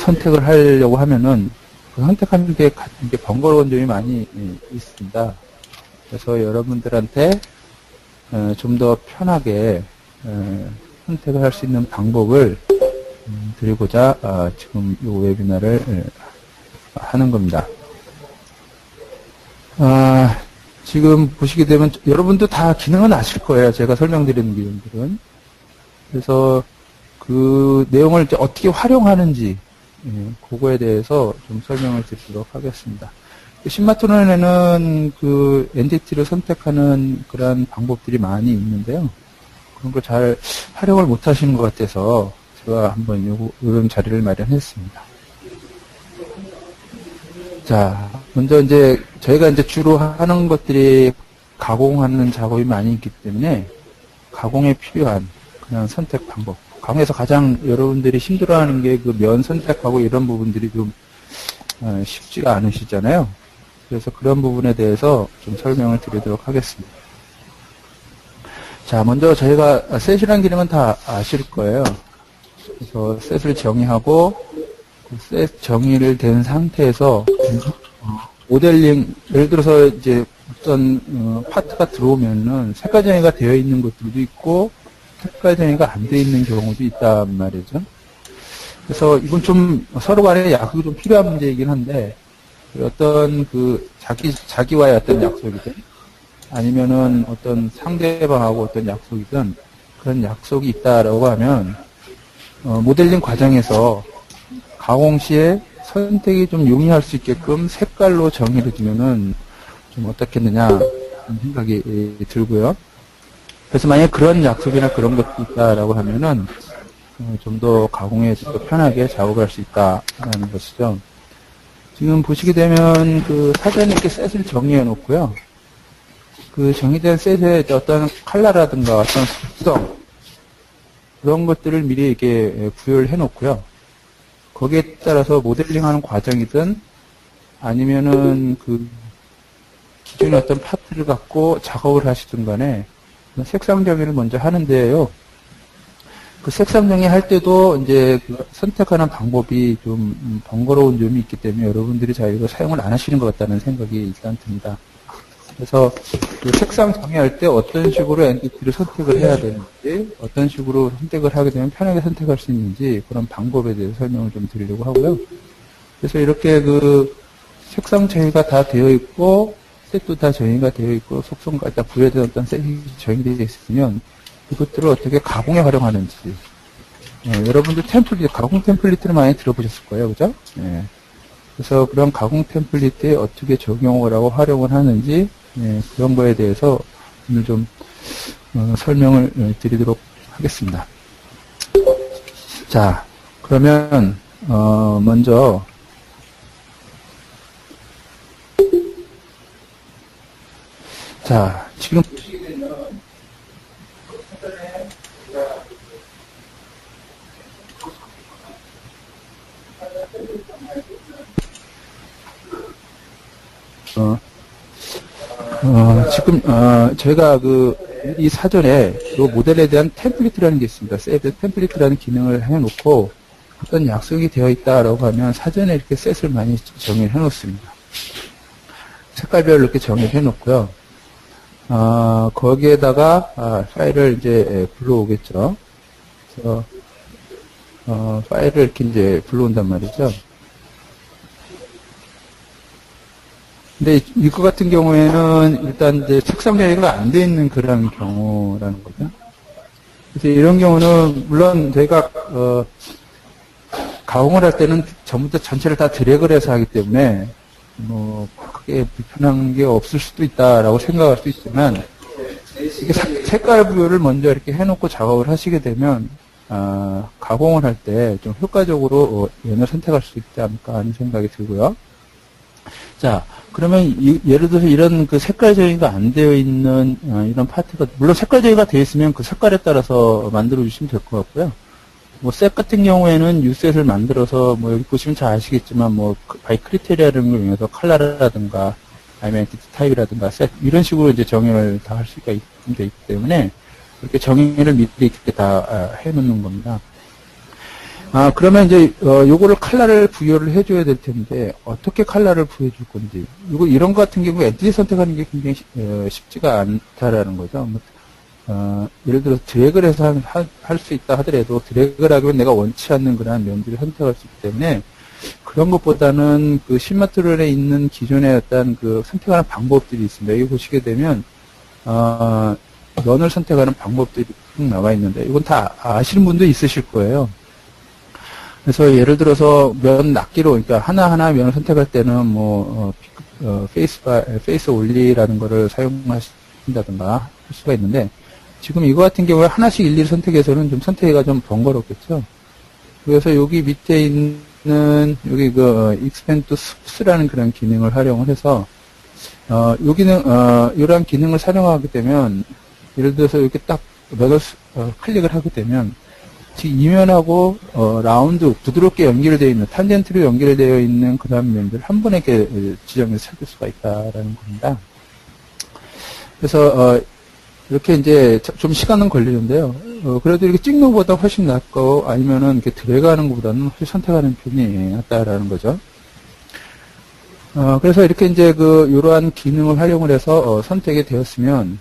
선택을 하려고 하면은 그 선택하는 게 이게 번거로운 점이 많이 있습니다. 그래서 여러분들한테 좀 더 편하게 선택을 할 수 있는 방법을 드리고자 지금 이 웨비나를 하는 겁니다. 지금 보시게 되면 여러분도 다 기능은 아실 거예요. 제가 설명드리는 기능들은. 그래서 그 내용을 이제 어떻게 활용하는지 그거에 대해서 좀 설명을 드리도록 하겠습니다. 신마트론에는 그 엔티티를 선택하는 그런 방법들이 많이 있는데요. 그런 걸 잘 활용을 못 하시는 것 같아서 제가 한번 이런 자리를 마련했습니다. 자, 먼저 이제 저희가 이제 주로 하는 것들이 가공하는 작업이 많이 있기 때문에 가공에 필요한 그냥 선택 방법. 가공에서 가장 여러분들이 힘들어하는 게 그 면 선택하고 이런 부분들이 좀 쉽지가 않으시잖아요. 그래서 그런 부분에 대해서 좀 설명을 드리도록 하겠습니다. 자, 먼저 저희가 셋이라는 기능은 다 아실 거예요. 그래서 셋을 정의하고 그 셋 정의를 된 상태에서 모델링, 예를 들어서 이제 어떤 파트가 들어오면은 색깔 정의가 되어 있는 것들도 있고 색깔 정의가 안 되어 있는 경우도 있단 말이죠. 그래서 이건 좀 서로 간에 약속이 좀 필요한 문제이긴 한데 어떤 그 자기와의 어떤 약속이든 아니면은 어떤 상대방하고 어떤 약속이든 그런 약속이 있다라고 하면 모델링 과정에서 가공 시에 선택이 좀 용이할 수 있게끔 색깔로 정의를 주면은 좀 어떻겠느냐 생각이 들고요. 그래서 만약에 그런 약속이나 그런 것도 있다라고 하면은 좀 더 가공에 더 편하게 작업할 수 있다라는 것이죠. 지금 보시게 되면 그 사전에 이렇게 셋을 정의해 놓고요. 그 정의된 셋의 어떤 컬러라든가 어떤 속성 그런 것들을 미리 이렇게 구현을 해 놓고요. 거기에 따라서 모델링하는 과정이든 아니면은 그 기존의 어떤 파트를 갖고 작업을 하시든 간에 색상 정의를 먼저 하는데요. 그 색상 정의할 때도 이제 그 선택하는 방법이 좀 번거로운 점이 있기 때문에 여러분들이 잘 이거 사용을 안 하시는 것 같다는 생각이 일단 듭니다. 그래서 그 색상 정의할 때 어떤 식으로 엔티티를 선택을 해야 되는지, 어떤 식으로 선택을 하게 되면 편하게 선택할 수 있는지 그런 방법에 대해서 설명을 좀 드리려고 하고요. 그래서 이렇게 그 색상 정의가 다 되어 있고, 셋도 다 정의가 되어 있고, 속성까지 다 부여된 어떤 셋이 정의되어 있으면 이것들을 어떻게 가공에 활용하는지. 여러분들 템플릿, 가공 템플릿을 많이 들어보셨을 거예요. 그죠? 그래서 그런 가공 템플릿에 어떻게 적용을 하고 활용을 하는지, 그런 거에 대해서 오늘 좀, 설명을 드리도록 하겠습니다. 자, 그러면, 먼저, 자, 지금, 지금, 저희가 이 사전에 이 모델에 대한 템플릿이라는 게 있습니다. 셋 템플릿이라는 기능을 해놓고 어떤 약속이 되어 있다라고 하면 사전에 이렇게 셋을 많이 정의를 해놓습니다. 색깔별로 이렇게 정의를 해놓고요. 거기에다가, 파일을 이제 불러오겠죠. 그래서, 파일을 이렇게 이제 불러온단 말이죠. 근데 이거 같은 경우에는 일단 이제 색상 정의가 안 돼 있는 그런 경우라는 거죠. 그래서 이런 경우는 물론 저희가 가공을 할 때는 전부 다 전체를 다 드래그를 해서 하기 때문에 뭐 크게 불편한 게 없을 수도 있다라고 생각할 수 있지만 이게 색깔 부여를 먼저 이렇게 해놓고 작업을 하시게 되면 가공을 할 때 좀 효과적으로 면을 선택할 수 있지 않을까 하는 생각이 들고요. 자, 그러면 예를 들어서 이런 그 색깔 정의가 안 되어 있는 이런 파트가 물론 색깔 정의가 되어 있으면 그 색깔에 따라서 만들어 주시면 될 것 같고요. 뭐 셋 같은 경우에는 유셋을 만들어서 뭐 여기 보시면 잘 아시겠지만 뭐 바이 크리테리아를 이용해서 컬러라든가 아니면 엔티티 타입이라든가 셋 이런 식으로 이제 정의를 다 할 수가 있기 때문에 이렇게 정의를 미리 이렇게 다 해놓는 겁니다. 그러면 이제, 요거를 컬러를 부여를 해줘야 될 텐데, 어떻게 컬러를 부여해 줄 건지. 이런 거 같은 경우에 엔티티 선택하는 게 굉장히 쉽지가 않다라는 거죠. 예를 들어서 드래그를 해서 할 수 있다 하더라도, 드래그를 하면 내가 원치 않는 그런 면들을 선택할 수 있기 때문에, 그런 것보다는 그 시마트론에 있는 기존의 어떤 그 선택하는 방법들이 있습니다. 여기 보시게 되면, 면을 선택하는 방법들이 나와 있는데, 이건 다 아시는 분도 있으실 거예요. 그래서 예를 들어서 면 낱개로, 그러니까 하나하나 면을 선택할 때는 페이스 올리라는 거를 사용하신다든가 할 수가 있는데, 지금 이거 같은 경우에 하나씩 일일이 선택해서는 좀 선택이 좀 번거롭겠죠. 그래서 여기 밑에 있는, 여기 expand to soups라는 그런 기능을 활용을 해서, 이러한 기능을 사용하게 되면, 예를 들어서 이렇게 딱 면을 클릭을 하게 되면, 지금 이면하고 라운드 부드럽게 연결되어 있는 탄젠트로 연결되어 있는 그런 면들 한 번에 이렇게 지정해서 찾을 수가 있다라는 겁니다. 그래서 이렇게 이제 좀 시간은 걸리는데요. 그래도 이렇게 찍는 것보다 훨씬 낫고 아니면은 이렇게 드래그하는 것보다는 훨씬 선택하는 편이 낫다라는 거죠. 그래서 이렇게 이제 이러한 기능을 활용을 해서 선택이 되었으면.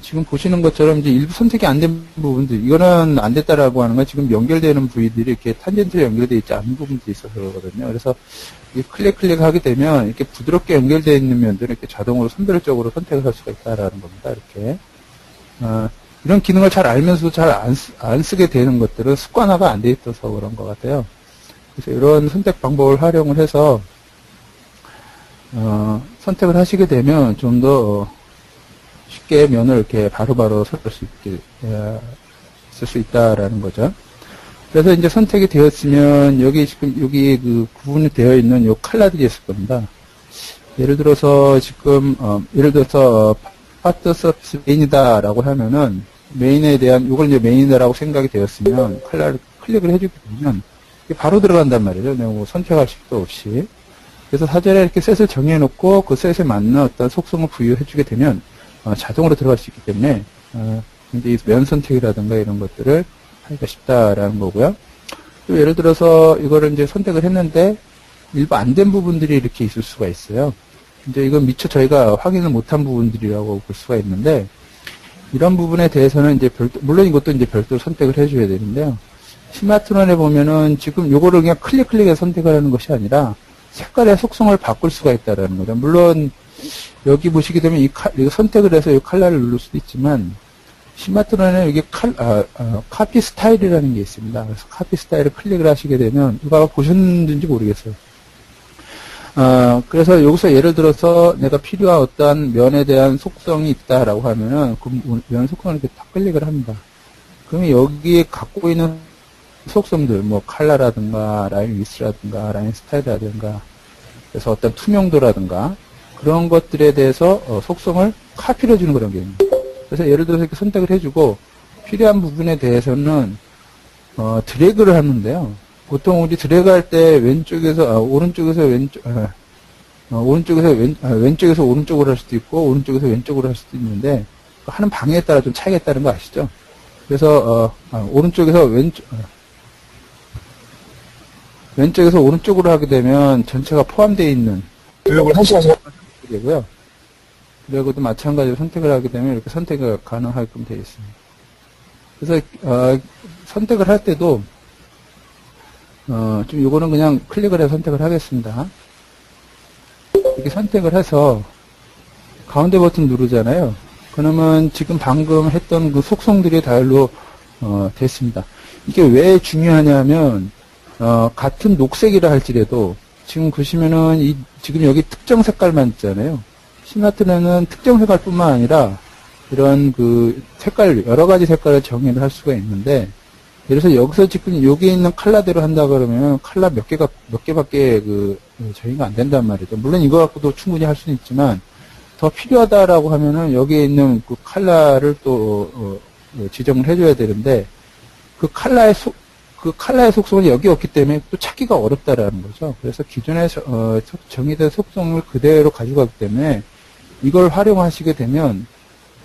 지금 보시는 것처럼 이제 일부 선택이 안 된 부분들, 이거는 안 됐다라고 하는 건 지금 연결되는 부위들이 이렇게 탄젠트로 연결되어 있지 않은 부분들이 있어서 그러거든요. 그래서 클릭 하게 되면 이렇게 부드럽게 연결되어 있는 면들은 이렇게 자동으로 선별적으로 선택을 할 수가 있다라는 겁니다. 이렇게. 이런 기능을 잘 알면서도 잘 안 쓰게 되는 것들은 습관화가 안 돼 있어서 그런 것 같아요. 그래서 이런 선택 방법을 활용을 해서, 선택을 하시게 되면 좀더 쉽게 면을 이렇게 바로바로 쓸 수 있다라는 거죠. 그래서 이제 선택이 되었으면 여기 지금 여기 구분이 되어 있는 요 컬러들이 있을 겁니다. 예를 들어서 지금 예를 들어서 파트 서비스 메인이다라고 하면은 메인에 대한 이걸 이제 메인이다라고 생각이 되었으면 컬러를 클릭을 해주게 되면 이게 바로 들어간단 말이죠. 내가 뭐 선택할 수도 없이. 그래서 사전에 이렇게 셋을 정해놓고 그 셋에 맞는 어떤 속성을 부여해주게 되면 자동으로 들어갈 수 있기 때문에, 이제 면 선택이라든가 이런 것들을 하기가 쉽다라는 거고요. 또 예를 들어서 이거를 이제 선택을 했는데, 일부 안 된 부분들이 이렇게 있을 수가 있어요. 이제 이건 미처 저희가 확인을 못한 부분들이라고 볼 수가 있는데, 이런 부분에 대해서는 이제 물론 이것도 이제 별도로 선택을 해줘야 되는데요. 스마트폰에 보면은 지금 요거를 그냥 클릭해서 선택을 하는 것이 아니라, 색깔의 속성을 바꿀 수가 있다라는 거죠. 물론, 여기 보시게 되면 이거 선택을 해서 이 컬러를 누를 수도 있지만, 스마트폰에는 여기 카피 스타일이라는 게 있습니다. 그래서 카피 스타일을 클릭을 하시게 되면, 이거 보셨는지 모르겠어요. 그래서 여기서 예를 들어서 내가 필요한 어떤 면에 대한 속성이 있다라고 하면은, 그 면 속성을 이렇게 딱 클릭을 합니다. 그러면 여기에 갖고 있는 속성들, 뭐, 컬러라든가, 라인 위스라든가, 라인 스타일이라든가, 그래서 어떤 투명도라든가, 그런 것들에 대해서 속성을 카피를 해주는 그런 게임입니다. 그래서 예를 들어서 이렇게 선택을 해주고 필요한 부분에 대해서는 드래그를 하는데요. 보통 우리 드래그 할 때 왼쪽에서 오른쪽에서 왼쪽에서 오른쪽으로 할 수도 있고 오른쪽에서 왼쪽으로 할 수도 있는데 하는 방향에 따라 좀 차이가 있다는 거 아시죠? 그래서 오른쪽에서 왼쪽에서 오른쪽으로 하게 되면 전체가 포함되어 있는 교육을 하시면서 되고요. 그리고도 마찬가지로 선택을 하게 되면 이렇게 선택이 가능하게끔 되어 있습니다. 그래서 선택을 할 때도 좀 요거는 그냥 클릭을 해서 선택을 하겠습니다. 이렇게 선택을 해서 가운데 버튼 누르잖아요. 그러면 지금 방금 했던 그 속성들이 다일로 됐습니다. 이게 왜 중요하냐면 같은 녹색이라 할지라도 지금 보시면은 지금 여기 특정 색깔만 있잖아요. 스마트폰에는 특정 색깔뿐만 아니라 이런 색깔 여러 가지 색깔을 정의를 할 수가 있는데 예를 들어서 여기서 지금 여기에 있는 컬러대로 한다 그러면 컬러 몇 개밖에 정의가 안 된단 말이죠. 물론 이거 갖고도 충분히 할 수는 있지만 더 필요하다라고 하면은 여기에 있는 그 컬러를 또 지정을 해줘야 되는데 그 컬러의 속성은 여기 없기 때문에 또 찾기가 어렵다라는 거죠. 그래서 기존에 정의된 속성을 그대로 가져가기 때문에 이걸 활용하시게 되면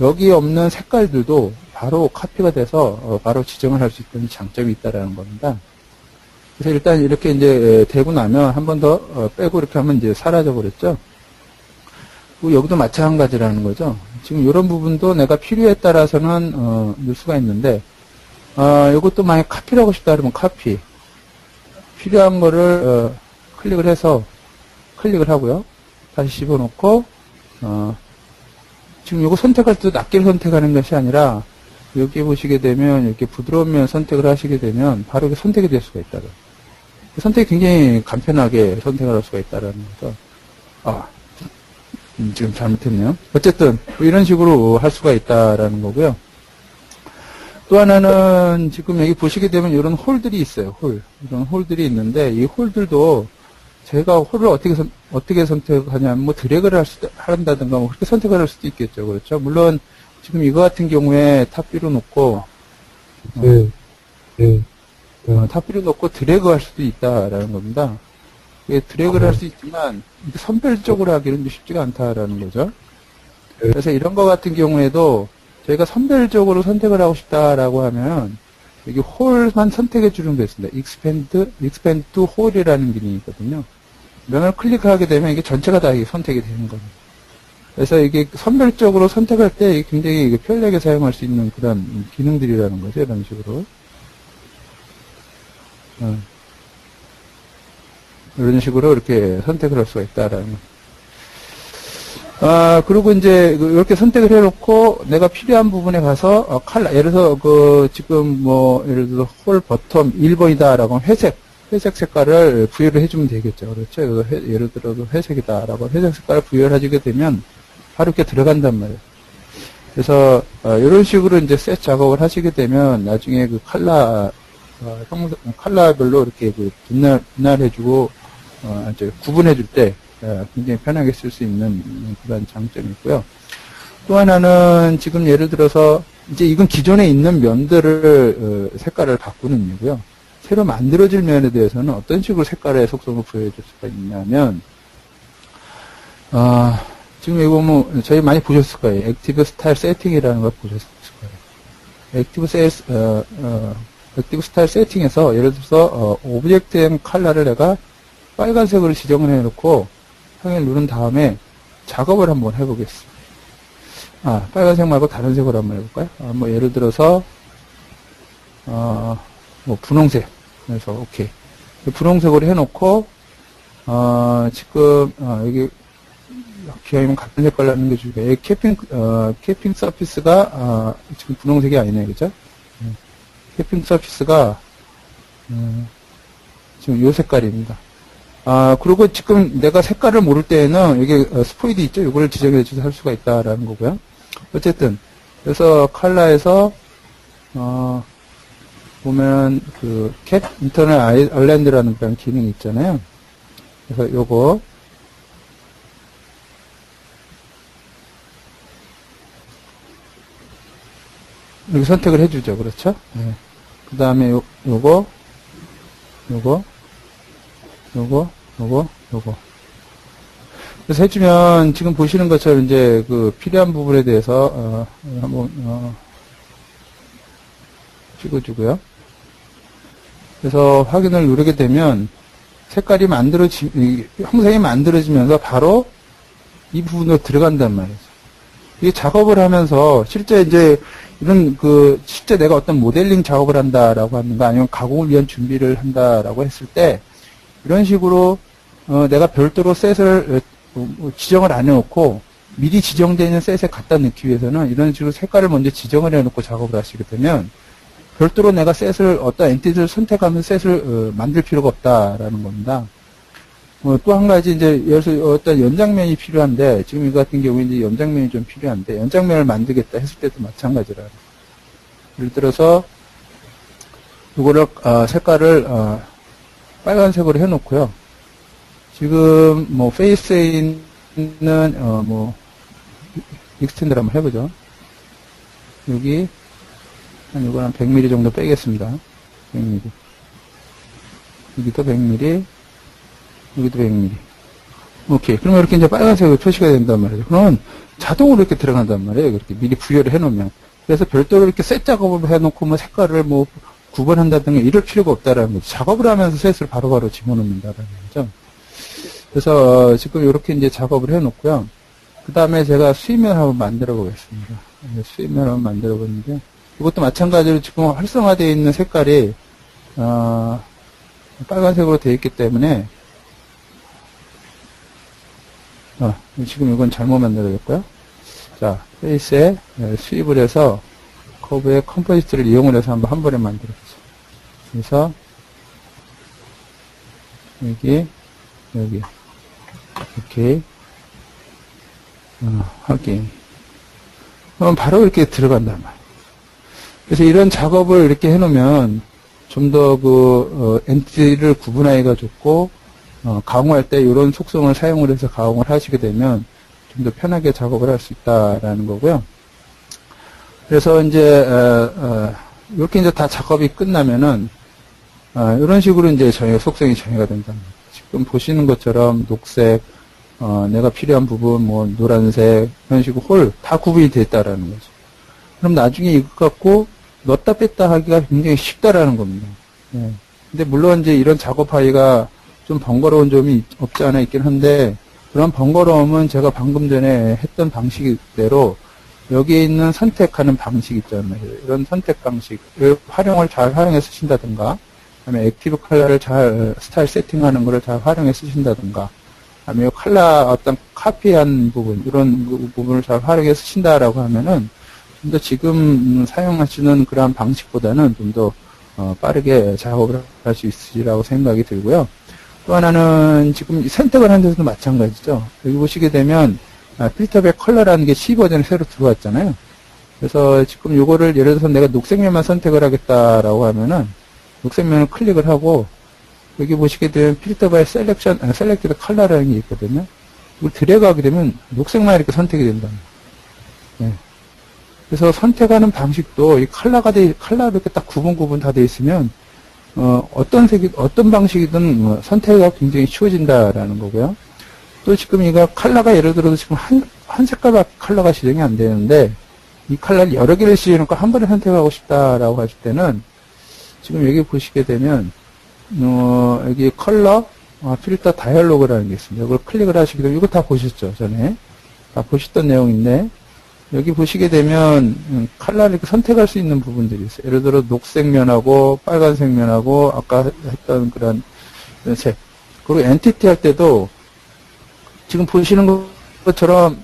여기 없는 색깔들도 바로 카피가 돼서 바로 지정을 할 수 있는 장점이 있다라는 겁니다. 그래서 일단 이렇게 이제 되고 나면 한 번 더 빼고 이렇게 하면 이제 사라져 버렸죠. 그리고 여기도 마찬가지라는 거죠. 지금 이런 부분도 내가 필요에 따라서는 넣을 수가 있는데 이것도 만약 카피를 하고 싶다 그러면 카피. 필요한 거를 클릭을 해서 클릭을 하고요. 다시 집어넣고 지금 이거 선택할 때도 낱개를 선택하는 것이 아니라 여기 보시게 되면 이렇게 부드러운 면 선택을 하시게 되면 바로 이렇게 선택이 될 수가 있다는 선택이 굉장히 간편하게 선택을 할 수가 있다는 거죠. 지금 잘못했네요. 어쨌든 뭐 이런 식으로 할 수가 있다라는 거고요. 또 하나는 지금 여기 보시게 되면 이런 홀들이 있어요. 이런 홀들이 있는데 이 홀들도 제가 홀을 어떻게 선택하냐면 뭐 드래그를 한다든가 뭐 그렇게 선택을 할 수도 있겠죠. 그렇죠. 물론 지금 이거 같은 경우에 탑뷰로 놓고 탑뷰로 놓고 드래그 할 수도 있다라는 겁니다. 드래그를 할 수 있지만 선별적으로 하기는 쉽지가 않다라는 거죠. 그래서 이런 거 같은 경우에도 저희가 선별적으로 선택을 하고 싶다라고 하면 여기 홀만 선택해 주는 게 있습니다. expand to whole이라는 기능이 있거든요. 면을 클릭하게 되면 이게 전체가 다 선택이 되는 겁니다. 그래서 이게 선별적으로 선택할 때 굉장히 편리하게 사용할 수 있는 그런 기능들이라는 거죠. 이런 식으로. 이런 식으로 이렇게 선택을 할 수가 있다라는 거. 그리고 이제 이렇게 선택을 해놓고 내가 필요한 부분에 가서 컬러, 예를 들어서 지금 예를 들어서 홀 버텀 1번이다라고 하면 회색 색깔을 부여를 해주면 되겠죠. 그렇죠. 예를 들어서 회색이다라고 회색 색깔을 부여를 해주게 되면 바로 이렇게 들어간단 말이에요. 그래서 이런 식으로 이제 셋 작업을 하시게 되면 나중에 컬러별로 이렇게 분할해주고 구분해줄 때 굉장히 편하게 쓸 수 있는 그런 장점이 있고요. 또 하나는 지금 예를 들어서 이제 이건 기존에 있는 면들을 색깔을 바꾸는 이유고요. 새로 만들어질 면에 대해서는 어떤 식으로 색깔의 속성을 부여해줄 수가 있냐면 지금 이거 저희 많이 보셨을 거예요. 액티브 스타일 세팅이라는 걸 보셨을 거예요. 액티브 스타일 세팅에서 예를 들어서 오브젝트의 컬러를 내가 빨간색으로 지정을 해놓고 확인을 누른 다음에 작업을 한번 해보겠습니다. 빨간색 말고 다른 색으로 한번 해볼까요? 예를 들어서 분홍색. 그래서 오케이. 분홍색으로 해놓고 지금 여기 기왕이면 같은 색깔로 하는 게 좋을까요? 여기 캐핑 서피스가 지금 분홍색이 아니네요, 그죠? 캐핑 서피스가 지금 요 색깔입니다. 그리고 지금 내가 색깔을 모를 때에는 여기 스포이드 있죠? 이거를 지정해 주셔서 할 수가 있다라는 거고요. 어쨌든 그래서 컬러에서 보면 캡 인터널 아일랜드라는 그런 기능이 있잖아요. 그래서 요거 여기 선택을 해주죠. 그렇죠? 네. 그 다음에 요거 그래서 해주면 지금 보시는 것처럼 이제 필요한 부분에 대해서 한번 찍어주고요. 그래서 확인을 누르게 되면 색깔이 형상이 만들어지면서 바로 이 부분으로 들어간단 말이죠. 이게 작업을 하면서 실제 이제 이런 실제 내가 어떤 모델링 작업을 한다라고 하는가 아니면 가공을 위한 준비를 한다라고 했을 때 이런 식으로 내가 별도로 셋을 지정을 안 해놓고 미리 지정되어 있는 셋에 갖다 넣기 위해서는 이런 식으로 색깔을 먼저 지정을 해놓고 작업을 하시게 되면 별도로 내가 셋을 어떤 엔티티를 선택하면서 셋을 만들 필요가 없다라는 겁니다. 또 한 가지 이제 예를 들어 어떤 연장면이 필요한데 지금 이거 같은 경우에 이제 연장면이 좀 필요한데 연장면을 만들겠다 했을 때도 마찬가지라. 예를 들어서 이거를 색깔을 빨간색으로 해놓고요. 지금 페이스에 있는 익스텐드를 한번 해보죠. 여기 이건 한 100mm 정도 빼겠습니다. 100mm. 여기도 100mm. 여기도 100mm. 오케이. 그러면 이렇게 이제 빨간색으로 표시가 된단 말이죠. 그러면 자동으로 이렇게 들어간단 말이에요. 그렇게 미리 부여를 해놓으면. 그래서 별도로 이렇게 셋 작업을 해놓고 색깔을 구분한다든가 이럴 필요가 없다라는 거죠. 작업을 하면서 셋을 바로바로 집어넣는다라는 거죠. 그래서 지금 이렇게 이제 작업을 해놓고요. 그 다음에 제가 수입면을 한번 만들어 보겠습니다. 수입면을 한번 만들어 보는데, 이것도 마찬가지로 지금 활성화되어 있는 색깔이, 빨간색으로 되어 있기 때문에, 지금 이건 잘못 만들어졌고요. 자, 페이스에 수입을 해서, 커브의 컴포지트를 이용을 해서 한번 한 번에 만들어 보죠. 그래서, 여기, 오케이. 확인. 그럼 바로 이렇게 들어간단 말이에요. 그래서 이런 작업을 이렇게 해놓으면 좀 더 엔티티를 구분하기가 좋고, 가공할 때 이런 속성을 사용을 해서 가공을 하시게 되면 좀 더 편하게 작업을 할 수 있다라는 거고요. 그래서 이제, 이렇게 이제 다 작업이 끝나면은, 이런 식으로 이제 속성이 정의가 된답니다. 지금 보시는 것처럼 녹색, 내가 필요한 부분, 뭐, 노란색, 이런 식으로 홀, 다 구분이 됐다라는 거죠. 그럼 나중에 이것 갖고 넣었다 뺐다 하기가 굉장히 쉽다라는 겁니다. 예. 근데 물론 이제 이런 작업하기가 좀 번거로운 점이 없지 않아 있긴 한데, 그런 번거로움은 제가 방금 전에 했던 방식대로 여기에 있는 선택하는 방식 있잖아요. 이런 선택 방식을 잘 활용해 쓰신다든가, 그다음에 액티브 컬러를 스타일 세팅하는 거를 잘 활용해 쓰신다든가, 그다음에 컬러 어떤 카피한 부분, 이런 부분을 잘 활용해 쓰신다라고 하면은, 좀 더 지금 사용하시는 그러한 방식보다는 좀 더 빠르게 작업을 할 수 있으리라고 생각이 들고요. 또 하나는 지금 선택을 하는 데서도 마찬가지죠. 여기 보시게 되면 필터백 컬러라는 게 C 버전에 새로 들어왔잖아요. 그래서 지금 요거를 예를 들어서 내가 녹색면만 선택을 하겠다라고 하면은 녹색면을 클릭을 하고 여기 보시게 되면 필터바의 셀렉티드 컬러라는 게 있거든요. 이걸 드래그하게 되면 녹색만 이렇게 선택이 된답니다. 네. 그래서 선택하는 방식도 이 컬러가 이렇게 딱 구분 다 돼 있으면 어떤 방식이든 선택이 굉장히 쉬워진다라는 거고요. 또 지금 이거 컬러가 예를 들어서 지금 한 색깔밖에 컬러가 지정이 안 되는데 이 컬러를 여러 개를 지정해놓고 한 번에 선택하고 싶다라고 하실 때는 지금 여기 보시게 되면 여기 컬러 필터 다이얼로그라는 게 있습니다. 이걸 클릭을 하시게 되면 이거 다 보셨죠? 전에 다 보셨던 내용인데 여기 보시게 되면 컬러를 이렇게 선택할 수 있는 부분들이 있어요. 예를 들어 녹색면하고 빨간색면하고 아까 했던 그런 색 그리고 엔티티 할 때도 지금 보시는 것처럼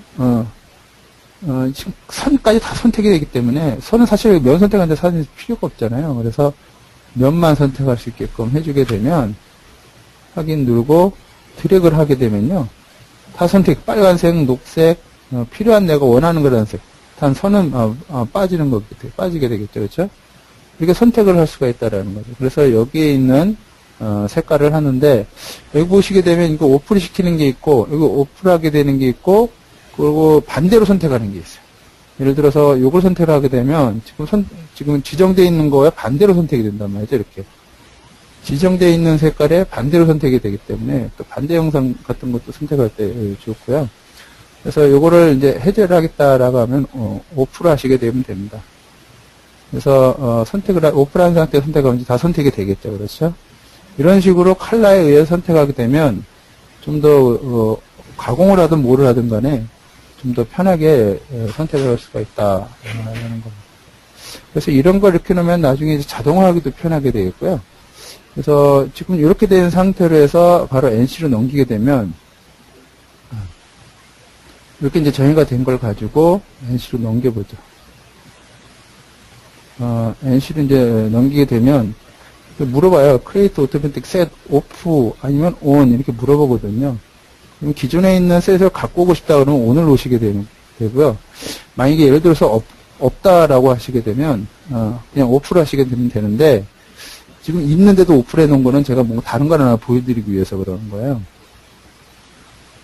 지금 선까지 다 선택이 되기 때문에 선은 사실 면 선택하는데 사실 필요가 없잖아요. 그래서 면만 선택할 수 있게끔 해주게 되면 확인 누르고 드래그를 하게 되면요. 다 선택 빨간색, 녹색 필요한 내가 원하는 그런 색. 단 선은 빠지게 되겠죠. 그렇죠? 이렇게 선택을 할 수가 있다라는 거죠. 그래서 여기에 있는 색깔을 하는데 여기 보시게 되면 이거 오프를 시키는 게 있고 여기 오프하게 되는 게 있고 그리고 반대로 선택하는 게 있어요. 예를 들어서 이걸 선택을 하게 되면 지금 지정되어 있는 거에 반대로 선택이 된단 말이죠. 이렇게 지정되어 있는 색깔에 반대로 선택이 되기 때문에 또 반대 영상 같은 것도 선택할 때 좋고요. 그래서 요거를 이제 해제를 하겠다라고 하면 오프를 하시게 되면 됩니다. 그래서 오프를 한 상태에 선택하면 이제 다 선택이 되겠죠. 그렇죠? 이런 식으로 컬러에 의해 선택하게 되면 좀 더 가공을 하든 뭐를 하든 간에 좀 더 편하게 선택을 할 수가 있다라는 겁니다. 그래서 이런 걸 이렇게 놓으면 나중에 이제 자동화하기도 편하게 되겠고요. 그래서 지금 이렇게 된 상태로 해서 바로 NC로 넘기게 되면 이렇게 이제 정의가 된 걸 가지고 NC로 넘겨보죠. NC로 이제 넘기게 되면 물어봐요. Create Automatic Set Off 아니면 On 이렇게 물어보거든요. 그럼 기존에 있는 셋을 갖고 오고 싶다 그러면 ON을 놓으시게 되고요. 만약에 예를 들어서 없다라고 하시게 되면 그냥 오프를 하시게 되면 되는데 지금 있는데도 오프를 해놓은 거는 제가 뭔가 다른 걸 하나 보여드리기 위해서 그러는 거예요.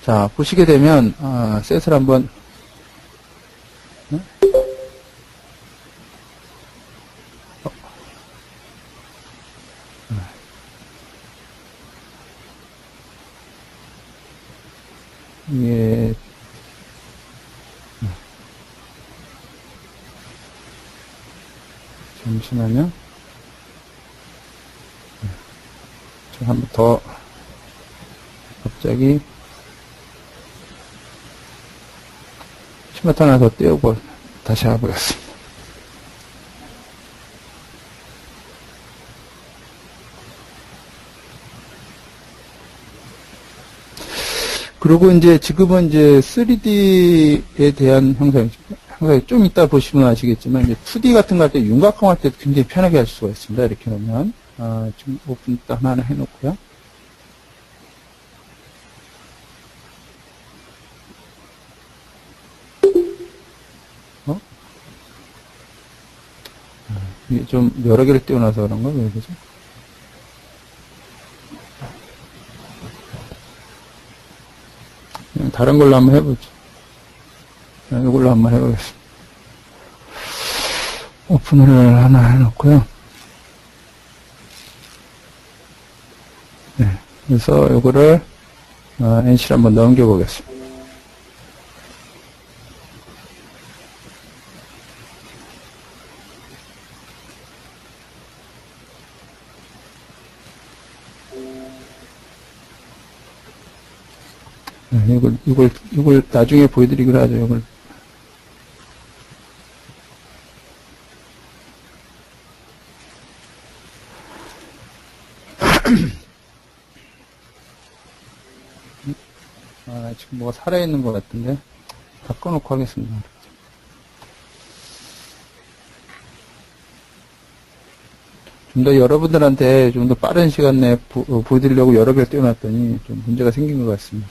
자, 보시게 되면, 셋을 한번, 네? 이게, 잠시만요. 더 갑자기 스마트 하나 더 띄우고 다시 해보겠습니다. 그리고 이제 지금은 이제 3D에 대한 형상이 좀 이따 보시면 아시겠지만 이제 2D 같은 거 할 때 윤곽형 할 때 굉장히 편하게 할 수가 있습니다. 이렇게 놓으면 지금 오픈 딱 하나 해놓고요. 이게 좀 여러 개를 띄워놔서 그런가? 왜 그러죠? 그냥 다른 걸로 한번 해보죠. 이걸로 한번 해보겠습니다. 오픈을 하나 해놓고요. 네. 그래서 이거를 NC를 한번 넘겨보겠습니다. 네, 이걸 나중에 보여드리기로 하죠. 이걸. 지금 뭐가 살아있는 것 같은데. 다 꺼놓고 하겠습니다. 좀 더 여러분들한테 좀 더 빠른 시간 내에 보여드리려고 여러 개를 띄워놨더니 좀 문제가 생긴 것 같습니다.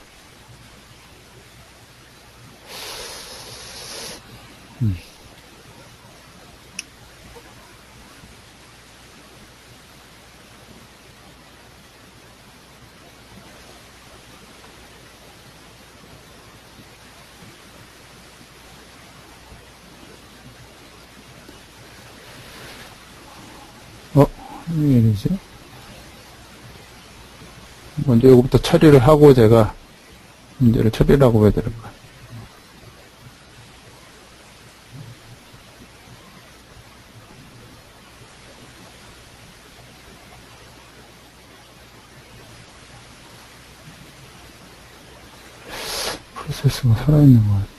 왜 이러지? 먼저 이거부터 처리를 하고 제가 문제를 처리를 하고 해야 될까? 프로세스가 살아있는 것 같아.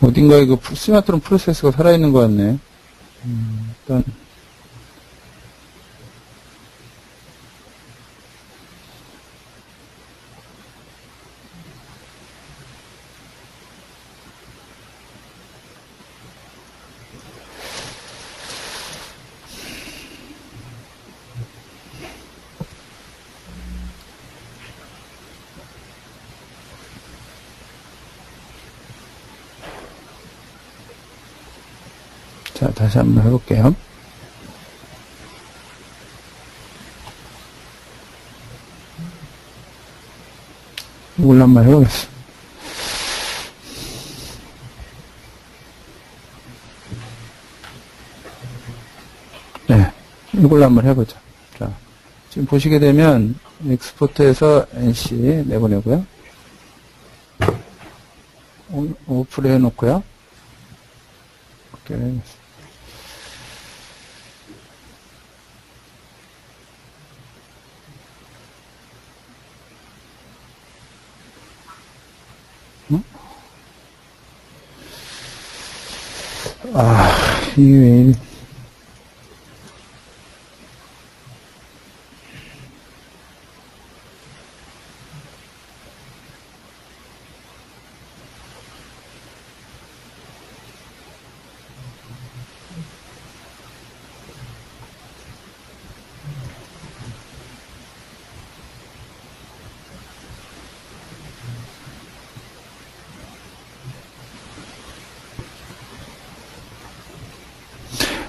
어딘가에 그 스마트론 프로세스가 살아있는 것 같네. 일단, 자, 다시 한번 해볼게요. 이걸로 한번 해보겠어. 네, 이걸로 한번 해보자. 자, 지금 보시게 되면 엑스포트에서 NC 내보내고요. 오프를 해놓고요. 이렇게 이게 왜 이래.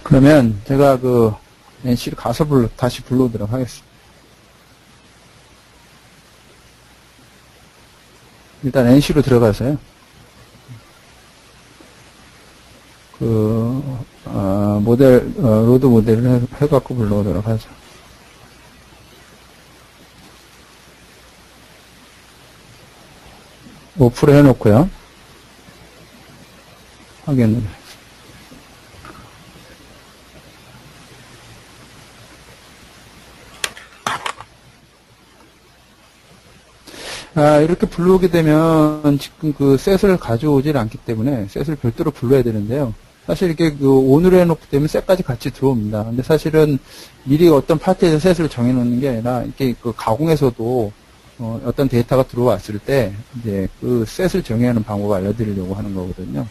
그러면 제가 그 NC를 가서 다시 불러오도록 하겠습니다. 일단 NC로 들어가서요. 로드 모델을 해갖고 불러오도록 하죠. 오프를 해놓고요. 확인을. 이렇게 불러오게 되면 지금 그 셋을 가져오질 않기 때문에 셋을 별도로 불러야 되는데요. 사실 이렇게 그 온으로 해놓기 때문에 셋까지 같이 들어옵니다. 근데 사실은 미리 어떤 파트에서 셋을 정해놓는 게 아니라 이렇게 그 가공에서도 어떤 데이터가 들어왔을 때 이제 그 셋을 정의하는 방법을 알려드리려고 하는 거거든요.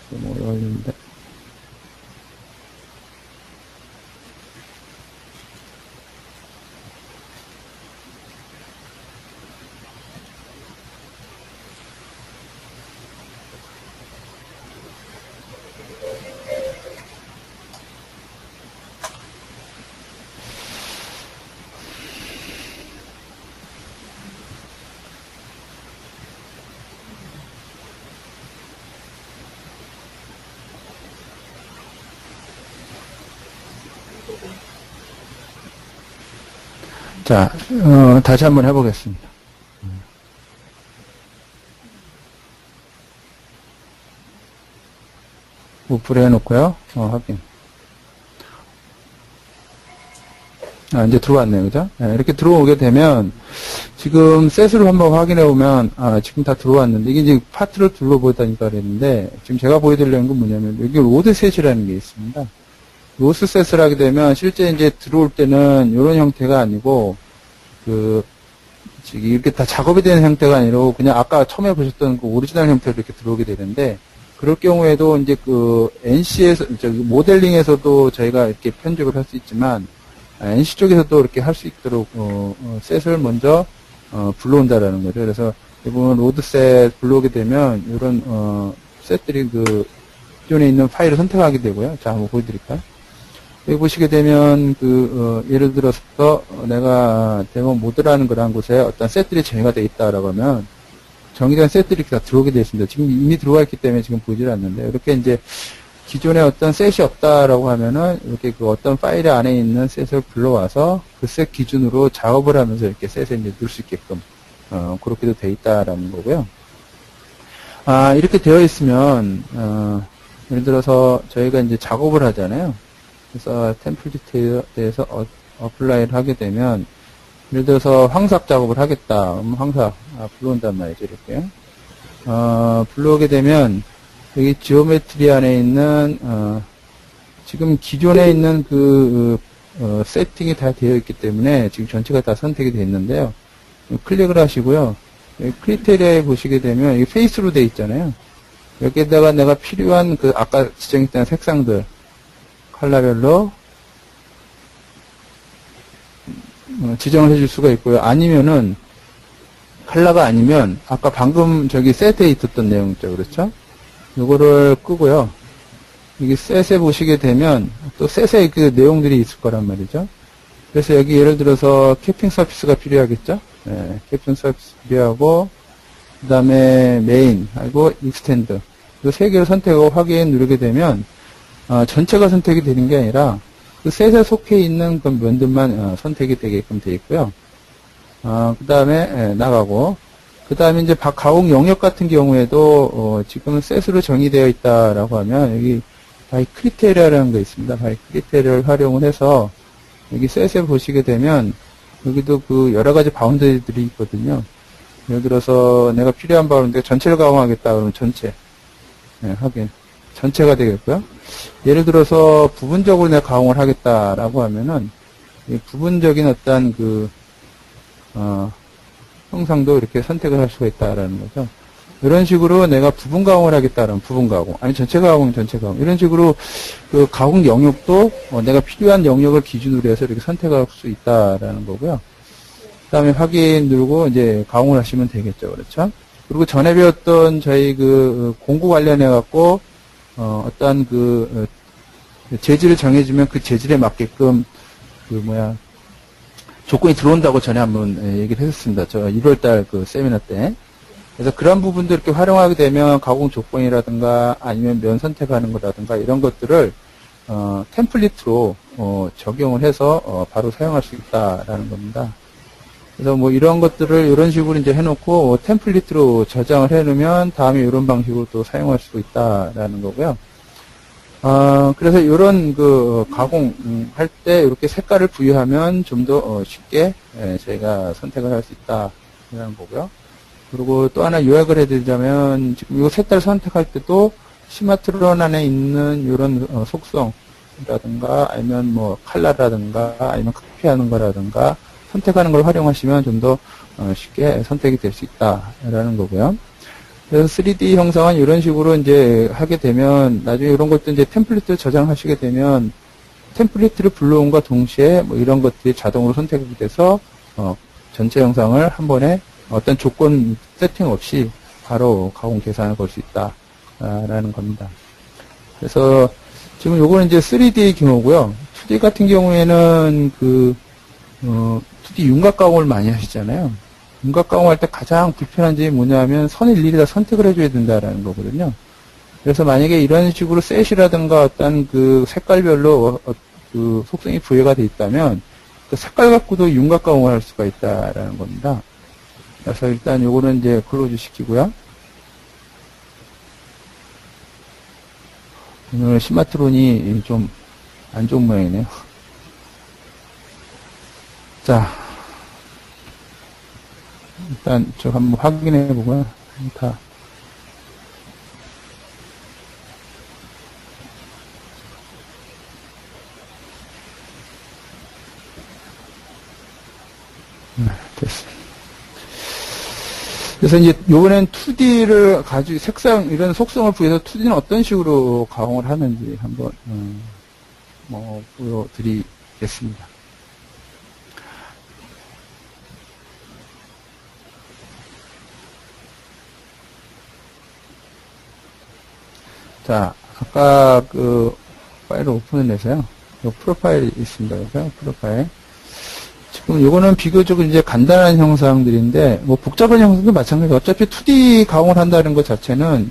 좀 어려운데. 자, 다시 한번 해보겠습니다. 우프를 해놓고요. 확인. 이제 들어왔네요. 그죠? 네, 이렇게 들어오게 되면, 지금 셋으로 한번 확인해 보면, 지금 다 들어왔는데, 이게 이제 파트를 둘러보다니까 그랬는데, 지금 제가 보여드리려는 건 뭐냐면, 여기 로드 셋이라는 게 있습니다. 로스 셋을 하게 되면, 실제 이제 들어올 때는 이런 형태가 아니고, 이렇게 다 작업이 되는 형태가 아니라, 그냥 아까 처음에 보셨던 그 오리지널 형태로 이렇게 들어오게 되는데, 그럴 경우에도 이제 그 NC에서, 모델링에서도 저희가 이렇게 편집을 할 수 있지만, NC 쪽에서도 이렇게 할 수 있도록, 셋을 먼저, 불러온다라는 거죠. 그래서, 이 부분 로드셋 불러오게 되면, 이런, 셋들이 기존에 있는 파일을 선택하게 되고요. 자, 한번 보여드릴까요? 여기 보시게 되면, 예를 들어서, 내가 데모 모드라는 거라는 곳에 어떤 셋들이 정의가 되어 있다라고 하면, 정의된 셋들이 다 들어오게 되어 있습니다. 지금 이미 들어와 있기 때문에 지금 보이질 않는데, 이렇게 이제, 기존에 어떤 셋이 없다라고 하면은 이렇게 그 어떤 파일 안에 있는 셋을 불러와서 그 셋 기준으로 작업을 하면서 이렇게 셋에 이제 넣을 수 있게끔 그렇게도 되어 있다라는 거고요. 이렇게 되어 있으면 예를 들어서 저희가 이제 작업을 하잖아요. 그래서 템플 디테일에서 어플라이를 하게 되면 예를 들어서 황삭 작업을 하겠다. 황삭 불러온단 말이죠. 이렇게 불러오게 되면 여기 지오메트리 안에 있는 지금 기존에 있는 세팅이 다 되어 있기 때문에 지금 전체가 다 선택이 되어 있는데요. 클릭을 하시고요. 여기 크리테리아에 보시게 되면 여기 페이스로 되어 있잖아요. 여기에다가 내가 필요한 아까 지정했던 색상들 컬러별로 지정을 해줄 수가 있고요. 아니면은 컬러가 아니면 아까 방금 저기 셋에 있었던 내용 있죠. 그렇죠? 요거를 끄고요. 여기 셋에 보시게 되면 또 셋에 그 내용들이 있을 거란 말이죠. 그래서 여기 예를 들어서 캐핑 서피스가 필요하겠죠. 네, 캐핑 서피스 필요하고 그 다음에 메인 하고 익스텐드 이 세 개를 선택하고 확인 누르게 되면 전체가 선택이 되는 게 아니라 그 셋에 속해 있는 그 면들만 선택이 되게끔 되어 있고요. 그 다음에 나가고 그 다음에 이제 가공 영역 같은 경우에도, 지금 셋으로 정의되어 있다라고 하면, 여기, 바이 크리테리아라는 거 있습니다. 바이 크리테리아를 활용을 해서, 여기 셋에 보시게 되면, 여기도 여러 가지 바운드들이 있거든요. 예를 들어서, 내가 필요한 바운드, 전체를 가공하겠다 그러면 전체. 네, 확인. 전체가 되겠고요. 예를 들어서, 부분적으로 내가 가공을 하겠다라고 하면은, 부분적인 어떤 형상도 이렇게 선택을 할 수가 있다라는 거죠. 이런 식으로 내가 부분 가공을 하겠다라면 부분 가공, 아니 전체 가공은 전체 가공. 이런 식으로 가공 영역도 내가 필요한 영역을 기준으로 해서 이렇게 선택할 수 있다라는 거고요. 그 다음에 확인 누르고 이제 가공을 하시면 되겠죠. 그렇죠? 그리고 전에 배웠던 저희 공구 관련해갖고, 어떤 재질을 정해주면 그 재질에 맞게끔 조건이 들어온다고 전에 한번 얘기를 했었습니다. 저 1월달 세미나 때. 그래서 그런 부분도 이렇게 활용하게 되면 가공 조건이라든가 아니면 면 선택하는 거라든가 이런 것들을 템플릿으로 적용을 해서 바로 사용할 수 있다라는 겁니다. 그래서 뭐 이런 것들을 이런 식으로 이제 해놓고 템플릿으로 저장을 해놓으면 다음에 이런 방식으로 또 사용할 수 있다라는 거고요. 그래서 이런 그 가공할 때 이렇게 색깔을 부여하면 좀 더 쉽게 저희가 선택을 할 수 있다라는 거고요. 그리고 또 하나 요약을 해드리자면 지금 이 색깔 선택할 때도 스마트론 안에 있는 이런 속성이라든가 아니면 뭐 컬러라든가 아니면 카피하는 거라든가 선택하는 걸 활용하시면 좀 더 쉽게 선택이 될 수 있다라는 거고요. 그래서 3D 형상은 이런 식으로 이제 하게 되면 나중에 이런 것도 이제 템플릿을 저장하시게 되면 템플릿을 불러온과 동시에 뭐 이런 것들이 자동으로 선택이 돼서 전체 영상을 한 번에 어떤 조건 세팅 없이 바로 가공 계산을 걸 수 있다라는 겁니다. 그래서 지금 요거는 이제 3D 규모고요. 2D 같은 경우에는 2D 윤곽 가공을 많이 하시잖아요. 윤곽 가공할 때 가장 불편한 점이 뭐냐면 선을 일일이 다 선택을 해줘야 된다라는 거거든요. 그래서 만약에 이런 식으로 셋이라든가 어떤 그 색깔별로 그 속성이 부여가 돼 있다면 그 색깔 갖고도 윤곽 가공을 할 수가 있다라는 겁니다. 그래서 일단 요거는 이제 클로즈 시키고요. 오늘 스마트론이 좀 안 좋은 모양이네요. 자, 일단 저 한번 확인해 보고요. 다. 됐습니다. 그래서 이제 요번엔 2D를 가지고 색상 이런 속성을 부여해서 2D는 어떤 식으로 가공을 하는지 한번 보여드리겠습니다. 자, 아까 그 파일을 오픈을 해서요. 요 프로파일이 있습니다. 그래서 프로파일. 지금 요거는 비교적 이제 간단한 형상들인데, 뭐 복잡한 형상도 마찬가지로 어차피 2D 가공을 한다는 것 자체는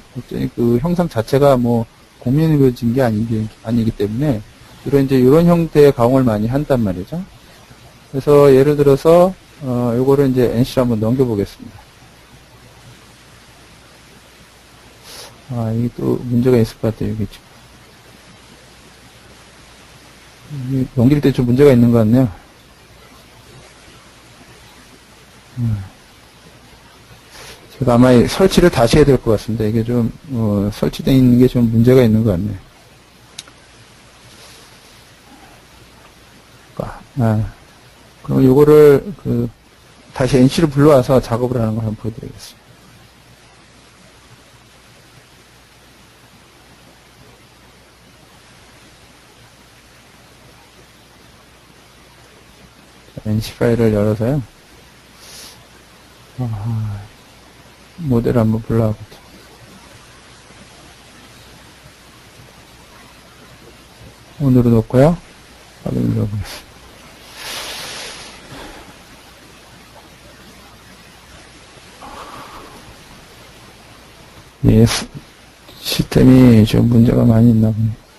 그 형상 자체가 뭐 공면이루어진 게 아니기 때문에 이런 형태의 가공을 많이 한단 말이죠. 그래서 예를 들어서 요거를 이제 NC로 한번 넘겨보겠습니다. 이게 또 문제가 있을 것 같아요. 이게 지금 넘길 때 좀 문제가 있는 것 같네요. 제가 아마 설치를 다시 해야 될 것 같습니다. 이게 좀 설치되어 있는 게 좀 문제가 있는 것 같네요. 그럼 요거를 다시 NC를 불러와서 작업을 하는 걸 한번 보여드리겠습니다. NC 파일을 열어서요. 모델을 한번 불러와보죠. 오늘은 놓고요. 확인 눌러보겠습니다. 예, 시스템이 좀 문제가 많이 있나 보네요.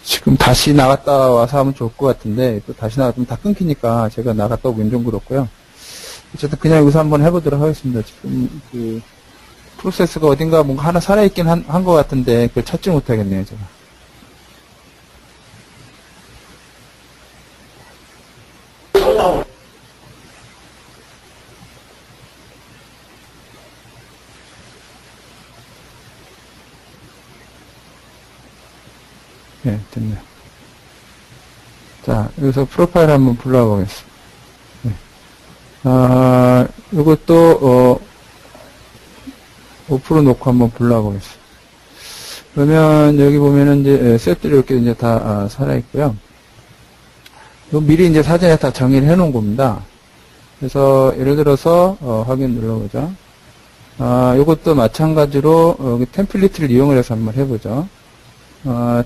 지금 다시 나갔다 와서 하면 좋을 것 같은데, 또 다시 나가면 다 끊기니까 제가 나갔다 오긴 좀 그렇고요. 어쨌든 그냥 여기서 한번 해보도록 하겠습니다. 지금 프로세스가 어딘가 뭔가 하나 살아있긴 한 것 같은데, 그걸 찾지 못하겠네요, 제가. 네, 됐네요. 자, 여기서 프로파일 한번 불러와 보겠습니다. 네. 이것도, 오프로 놓고 한번 불러와 보겠습니다. 그러면 여기 보면은 이제 셋들이 이렇게 이제 다 살아있고요. 미리 이제 사전에 다 정의를 해 놓은 겁니다. 그래서 예를 들어서 확인 눌러보죠. 이것도 마찬가지로 템플릿을 이용을 해서 한번 해보죠.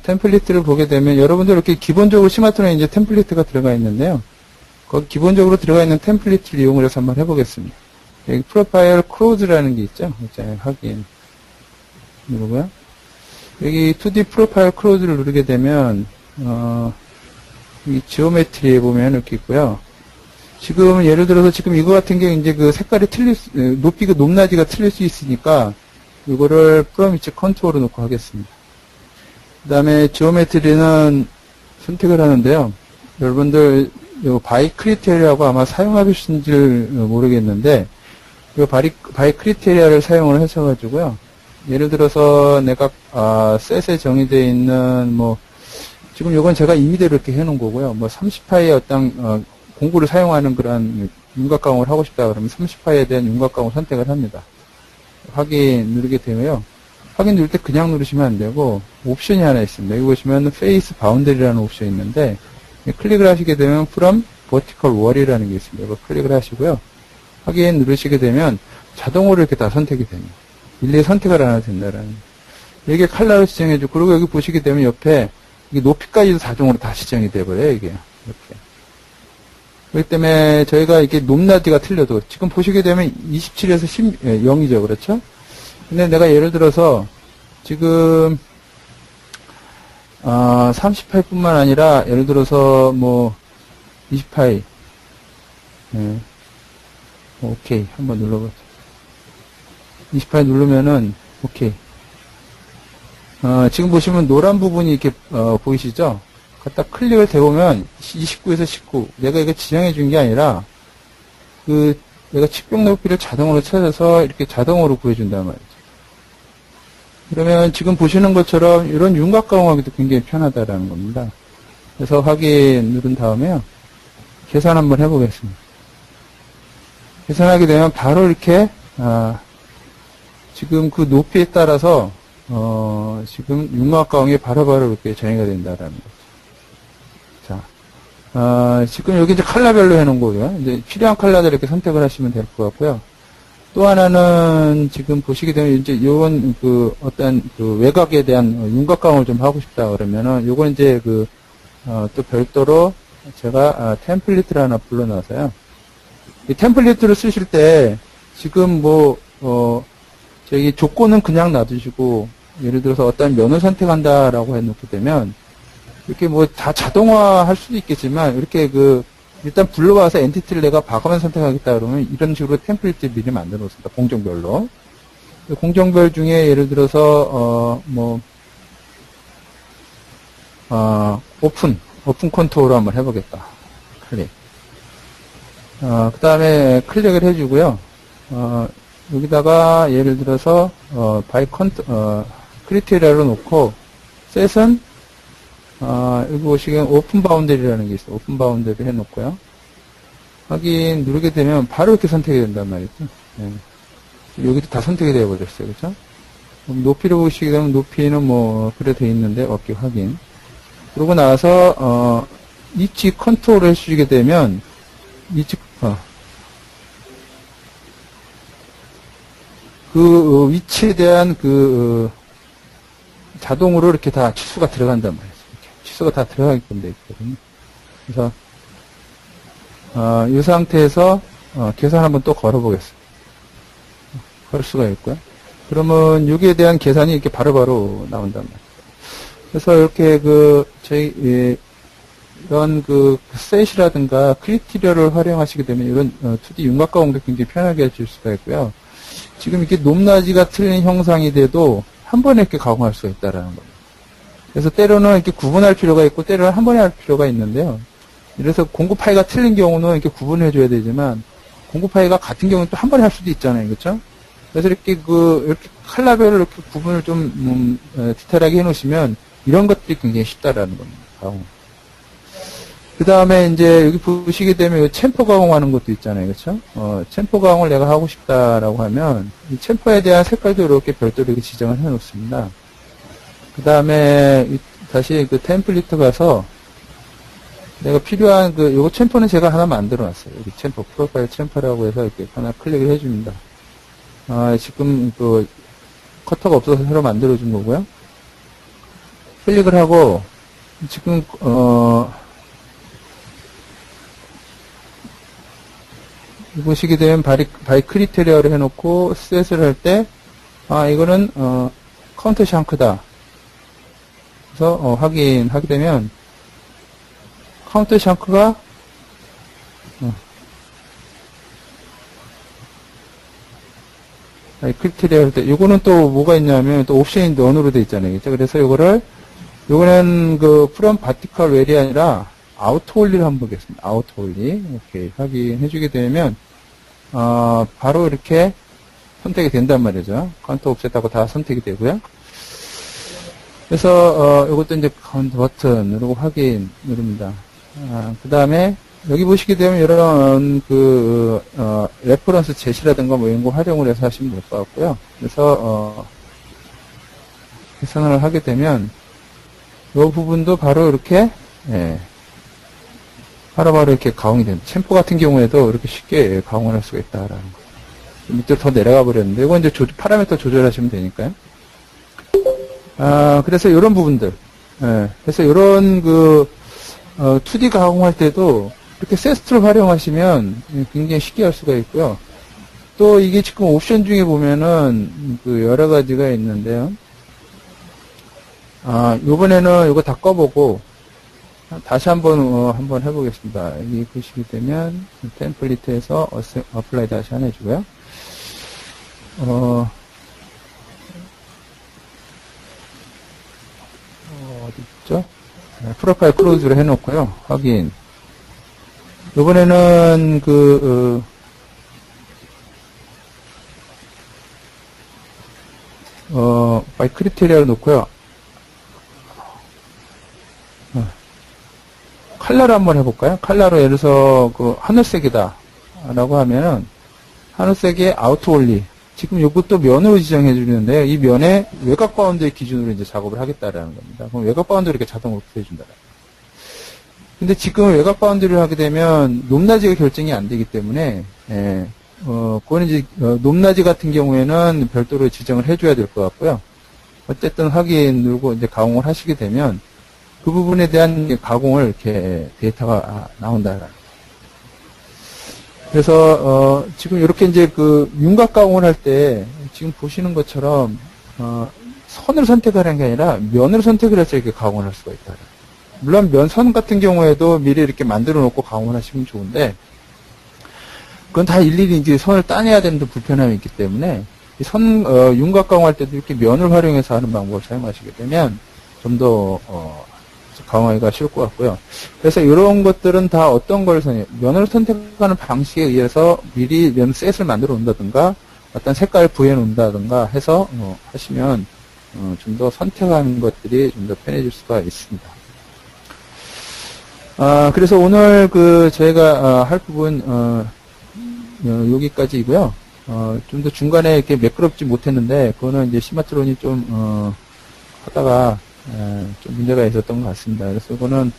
템플릿을 보게 되면 여러분들 이렇게 기본적으로 스마트폰에 이제 템플릿가 들어가 있는데요. 거기 기본적으로 들어가 있는 템플릿을 이용을 해서 한번 해보겠습니다. 여기 프로파일 클로즈라는 게 있죠. 자, 확인 누르고요. 여기 2D 프로파일 클로즈를 누르게 되면 이 지오메트리에 보면 이렇게 있고요. 지금 예를 들어서 지금 이거 같은 게 이제 그 색깔이 높이가 높낮이가 틀릴 수 있으니까 이거를 프롬 위치 컨트롤로 놓고 하겠습니다. 그 다음에 지오메트리는 선택을 하는데요. 여러분들 요 바이 크리테리아하고 아마 사용하실지 모르겠는데 이 바이 크리테리아를 사용을 하셔가지고요. 예를 들어서 내가 셋에 정의되어 있는 뭐 지금 요건 제가 임의대로 이렇게 해놓은 거고요. 뭐 30파이의 어떤 공구를 사용하는 그런 윤곽강을 하고 싶다 그러면 30파이에 대한 윤곽강을 선택을 합니다. 확인 누르게 되면요. 확인 누를 때 그냥 누르시면 안 되고 옵션이 하나 있습니다. 여기 보시면 페이스 바운더리라는 옵션이 있는데 클릭을 하시게 되면 from vertical wall이라는 게 있습니다. 이거 클릭을 하시고요. 확인 누르시게 되면 자동으로 이렇게 다 선택이 됩니다. 일일이 선택을 안 해도 된다라는. 여기에 컬러를 지정해주고, 그리고 여기 보시게 되면 옆에 이게 높이까지도 자동으로 다 지정이 돼버려요, 이게. 이렇게. 그렇기 때문에 저희가 이게 높낮이가 틀려도, 지금 보시게 되면 27에서 0이죠, 그렇죠? 근데 내가 예를 들어서 지금 30파이뿐만 아니라 예를 들어서 뭐 20파이 오케이 한번 눌러보죠. 28 누르면은 오케이. 지금 보시면 노란 부분이 이렇게 보이시죠? 갖다 클릭을 대보면 29에서 19 내가 이거 지정해 준 게 아니라 그 내가 측벽 높이를 자동으로 찾아서 이렇게 자동으로 구해준단 말이죠. 그러면 지금 보시는 것처럼 이런 윤곽 가공하기도 굉장히 편하다라는 겁니다. 그래서 확인 누른 다음에요. 계산 한번 해보겠습니다. 계산하게 되면 바로 이렇게 지금 그 높이에 따라서 지금 윤곽 가공이 바로바로 이렇게 정의가 된다라는 거죠. 자, 지금 여기 이제 컬러별로 해놓은 거고요. 이제 필요한 컬러들 이렇게 선택을 하시면 될 것 같고요. 또 하나는 지금 보시게 되면 이제 요건 그 어떤 그 외곽에 대한 윤곽 가공을 좀 하고 싶다 그러면은 요건 이제 그 또 별도로 제가 템플릿을 하나 불러놔서요. 이 템플릿을 쓰실 때 지금 뭐 저기 조건은 그냥 놔두시고 예를 들어서 어떤 면을 선택한다라고 해놓게 되면 이렇게 뭐 다 자동화 할 수도 있겠지만 이렇게 그 일단 불러와서 엔티티를 내가 과거만 선택하겠다 그러면 이런 식으로 템플릿을 미리 만들어 놓습니다. 공정별로. 공정별 중에 예를 들어서 오픈 컨트롤로 한번 해보겠다. 클릭. 그 다음에 클릭을 해주고요. 여기다가 예를 들어서 크리테리아로 놓고 셋은 여기 보시면 오픈 바운더리라는 게 있어요. 오픈 바운더리 해놓고요. 확인 누르게 되면 바로 이렇게 선택이 된단 말이죠. 네. 여기도 다 선택이 되어버렸어요. 그렇죠? 높이를 보시게 되면 높이는 뭐 그래 돼 있는데 어깨 확인. 그러고 나서 위치 컨트롤을 해주시게 되면 위치 그 위치에 대한 그 자동으로 이렇게 다 치수가 들어간단 말이에요. 치수가 다 들어가게끔 되어 있거든요. 그래서 이 상태에서 계산 한번 또 걸어보겠습니다. 걸 수가 있고요. 그러면 여기에 대한 계산이 이렇게 바로바로 나온단 말이에요. 그래서 이렇게 저희 이런 셋이라든가 크리테리아를 활용하시게 되면 이런 2D 윤곽 가공도 굉장히 편하게 해줄 수가 있고요. 지금 이렇게 높낮이가 틀린 형상이 돼도 한 번에 이렇게 가공할 수가 있다라는 겁니다. 그래서 때로는 이렇게 구분할 필요가 있고 때로는 한 번에 할 필요가 있는데요. 그래서 공구 파이가 틀린 경우는 이렇게 구분해 줘야 되지만 공구 파이가 같은 경우는 또 한 번에 할 수도 있잖아요. 그렇죠? 그래서 이렇게 이렇게 컬러별로 이렇게 구분을 좀 디테일하게 해 놓으시면 이런 것들이 굉장히 쉽다라는 겁니다. 가공. 그 다음에 이제 여기 보시게 되면 챔퍼 가공하는 것도 있잖아요. 그렇죠? 챔퍼 가공을 내가 하고 싶다라고 하면 이 챔퍼에 대한 색깔도 이렇게 별도로 이렇게 지정을 해 놓습니다. 그 다음에 다시 그 템플릿 가서 내가 필요한 요거 챔퍼는 제가 하나 만들어 놨어요. 여기 챔퍼, 프로파일 챔퍼라고 해서 이렇게 하나 클릭을 해줍니다. 지금 커터가 없어서 새로 만들어 준 거고요. 클릭을 하고, 지금, 보시게 되면 바이 크리테리아를 해놓고, 셋을 할 때, 이거는, 카운터 샹크다. 그래서, 확인하게 되면, 카운터 샹크가, 바이 크리테리아 할 때, 요거는 또 뭐가 있냐면, 또 옵션이 넌으로 돼 있잖아요. 그죠? 그래서 요거는 프롬 바티컬 웰이 아니라, 아우터 홀리를 한번 보겠습니다. 아우터 홀리. 이렇게 확인해주게 되면, 바로 이렇게 선택이 된단 말이죠. 카운터 옵셋하고 다 선택이 되고요. 그래서, 이것도 이제 카운트 버튼 누르고 확인 누릅니다. 그 다음에, 여기 보시게 되면 이런 레퍼런스 제시라든가 뭐 이런 거 활용을 해서 하시면 될 것 같고요. 그래서, 계산을 하게 되면, 이 부분도 바로 이렇게, 바로바로 이렇게 가공이 됩니다. 챔프 같은 경우에도 이렇게 쉽게 가공을 할 수가 있다라는 거. 밑으로 더 내려가 버렸는데, 이건 이제 파라미터 조절하시면 되니까요. 그래서 이런 부분들. 그래서 이런 2D 가공할 때도 이렇게 세스트를 활용하시면 굉장히 쉽게 할 수가 있고요. 또 이게 지금 옵션 중에 보면은 여러 가지가 있는데요. 요번에는 이거 다 꺼보고, 다시 한번 해보겠습니다. 여기 보시게 되면, 템플릿에서 어플라이 다시 하나 해주고요. 어디 있죠? 프로파일 클로즈로 해놓고요. 확인. 요번에는 바이 크리테리아를 놓고요. 컬러로 한번 해볼까요? 컬러로 예를 들어서 하늘색이다 라고 하면은 하늘색의 아우터 올리, 지금 이것도 면으로 지정해 주는데요. 이 면의 외곽 바운드의 기준으로 이제 작업을 하겠다라는 겁니다. 그럼 외곽 바운드 이렇게 자동으로 표해준다. 근데 지금 외곽 바운드를 하게 되면 높낮이가 결정이 안 되기 때문에 그거는 이제 높낮이 같은 경우에는 별도로 지정을 해줘야 될 것 같고요. 어쨌든 확인 누르고 이제 가공을 하시게 되면 그 부분에 대한 가공을 이렇게 데이터가 나온다. 그래서 지금 이렇게 이제 윤곽 가공을 할 때 지금 보시는 것처럼 선을 선택하는 게 아니라 면을 선택을 해서 이렇게 가공을 할 수가 있다. 물론 면선 같은 경우에도 미리 이렇게 만들어 놓고 가공을 하시면 좋은데 그건 다 일일이 이제 선을 따내야 되는 불편함이 있기 때문에 윤곽 가공할 때도 이렇게 면을 활용해서 하는 방법을 사용하시게 되면 좀 더 가공하기가 쉬울 것 같고요. 그래서 이런 것들은 다 어떤 걸 면을 선택하는 방식에 의해서 미리 면 셋을 만들어 놓는다든가 어떤 색깔을 부여 놓는다든가 해서 하시면 좀 더 선택하는 것들이 좀 더 편해질 수가 있습니다. 그래서 오늘 저희가 할 부분 여기까지이고요. 좀 더 중간에 이렇게 매끄럽지 못했는데 그거는 이제 시마트론이 좀 하다가 좀 문제가 있었던 것 같습니다. 그래서 그거는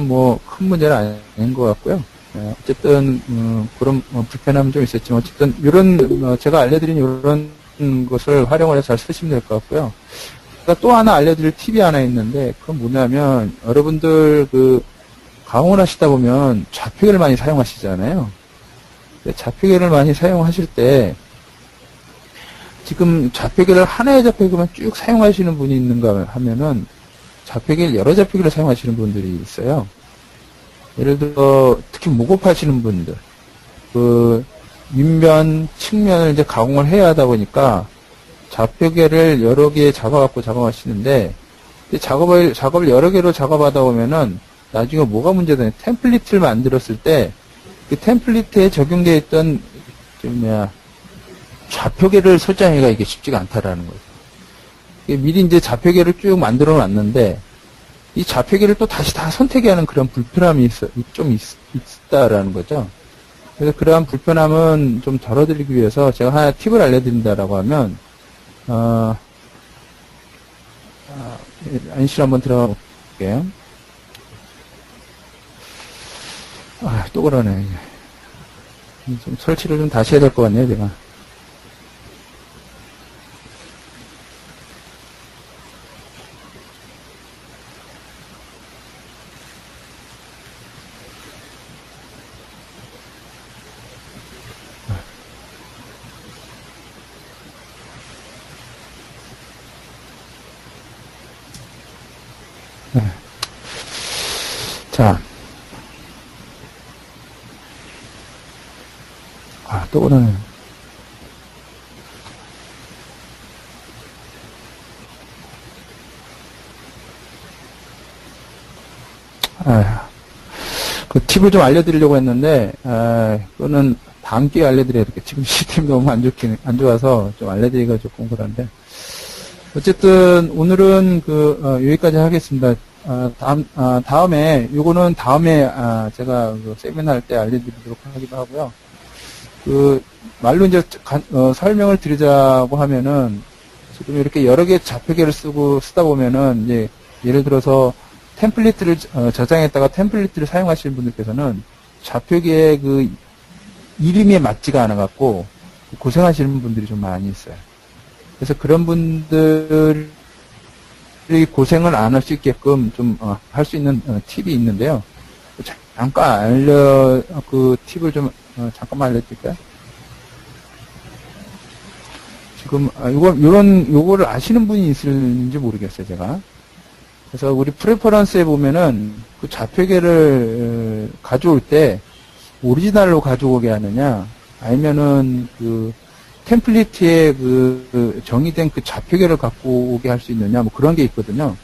뭐 큰 문제는 아닌 것 같고요. 어쨌든 그런 불편함은 좀 있었지만 어쨌든 이런 제가 알려드린 이런 것을 활용을 해서 잘 쓰시면 될 것 같고요. 제가 또 하나 알려드릴 팁이 하나 있는데 그건 뭐냐면 여러분들 가공을 하시다 보면 좌표계를 많이 사용하시잖아요. 좌표계를 많이 사용하실 때 지금 좌표계를 하나의 좌표계만 쭉 사용하시는 분이 있는가 하면은 좌표계를 여러 좌표계를 사용하시는 분들이 있어요. 예를 들어 특히 목업하시는 분들 윗면, 측면을 이제 가공을 해야 하다 보니까 좌표계를 여러 개 잡아갖고 작업하시는데 작업을 여러 개로 작업하다 보면은 나중에 뭐가 문제되냐 템플릿을 만들었을 때 그 템플릿에 적용되어 있던 좌표계를 설정하기가 이게 쉽지가 않다라는 거죠. 미리 이제 좌표계를 쭉 만들어 놨는데, 이 좌표계를 또 다시 다 선택해야 하는 그런 불편함이 좀 있다라는 거죠. 그래서 그러한 불편함은 좀 덜어드리기 위해서 제가 하나 팁을 알려드린다라고 하면, 안실 한번 들어가 볼게요. 아, 또 그러네. 좀 설치를 좀 다시 해야 될 것 같네요, 제가. 네. 자. 아, 또 그러네. 아, 그 팁을 좀 알려드리려고 했는데, 그거는 다음 기회에 알려드려야 되겠 지금 시스템이 너무 안 좋아서 좀 알려드리기가 조금 그런데. 어쨌든, 오늘은 여기까지 하겠습니다. 다음에, 요거는 다음에, 제가 그 세미나 할 때 알려드리도록 하기도 하고요. 말로 이제, 설명을 드리자고 하면은, 지금 이렇게 여러 개 좌표계를 쓰다 보면은, 이제, 예를 들어서, 템플릿을 저장했다가 템플릿을 사용하시는 분들께서는 좌표계의 그 이름에 맞지가 않아 갖고 고생하시는 분들이 좀 많이 있어요. 그래서 그런 분들이 고생을 안 할 수 있게끔 좀 할 수 있는 팁이 있는데요. 잠깐 그 팁을 좀 잠깐만 알려드릴까요? 지금 요거를 아시는 분이 있을지 모르겠어요, 제가. 그래서 우리 프레퍼런스에 보면은 그 좌표계를 가져올 때 오리지널로 가져오게 하느냐, 아니면은 그 템플릿에 그 정의된 그 좌표계를 갖고 오게 할 수 있느냐, 뭐 그런 게 있거든요.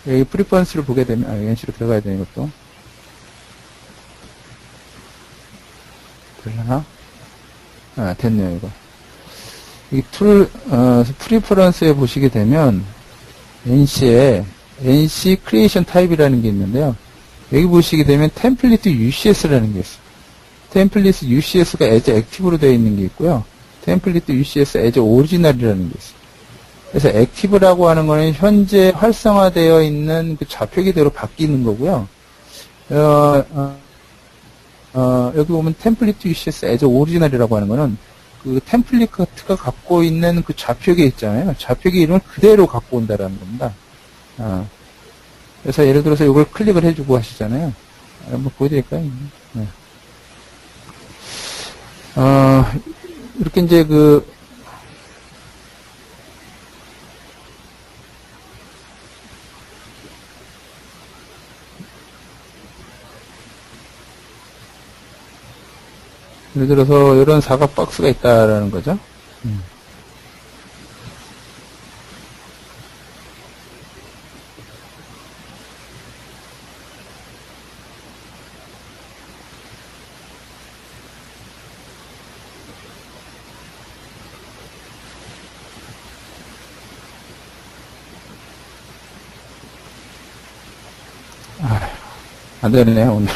여기 프레퍼런스를 보게 되면, NC로 들어가야 되는 것도. 그러려나? 됐네요, 이거. 이 프리퍼런스에 보시게 되면, NC 크리에이션 타입이라는 게 있는데요. 여기 보시게 되면 템플릿 UCS라는 게 있어요. 템플릿 UCS가 as 액티브로 되어 있는 게 있고요. 템플릿 UCS as 오리지널이라는 게 있어요. 그래서 액티브라고 하는 거는 현재 활성화되어 있는 그 좌표계대로 바뀌는 거고요. 여기 보면 템플릿 UCS as 오리지널이라고 하는 거는 그 템플릿가 갖고 있는 그 좌표계 있잖아요. 좌표계 이름을 그대로 갖고 온다라는 겁니다. 그래서 예를 들어서 이걸 클릭을 해주고 하시잖아요. 한번 보여드릴까요? 네. 이렇게 이제 예를 들어서 이런 사각 박스가 있다라는 거죠. 안 되네요, 오늘.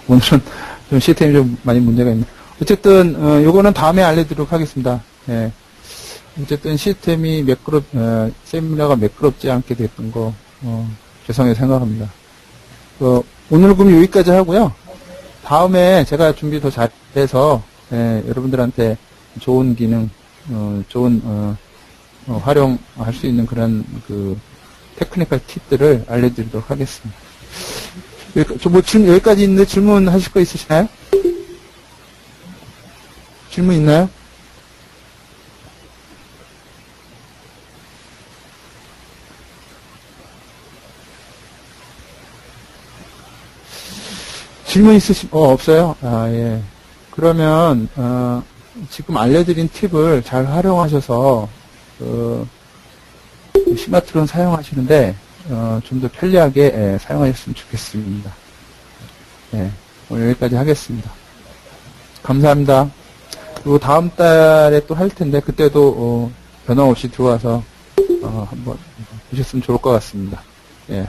오늘은 좀 시스템이 좀 많이 문제가 있네. 어쨌든, 요거는 다음에 알려드리도록 하겠습니다. 예. 어쨌든 시스템이 세미나가 매끄럽지 않게 됐던 거, 죄송해요 생각합니다. 오늘 그럼 여기까지 하고요. 다음에 제가 준비 더 잘해서, 여러분들한테 좋은 기능, 활용할 수 있는 그런 테크니컬 팁들을 알려드리도록 하겠습니다. 여기까지 있는데 질문 하실 거 있으시나요? 질문 있나요? 질문 없어요? 예. 그러면, 지금 알려드린 팁을 잘 활용하셔서, 스마트폰 사용하시는데, 좀 더 편리하게 사용하셨으면 좋겠습니다. 네, 오늘 여기까지 하겠습니다. 감사합니다. 그리고 다음 달에 또 할 텐데 그때도 변화 없이 들어와서 한번 보셨으면 좋을 것 같습니다. 예.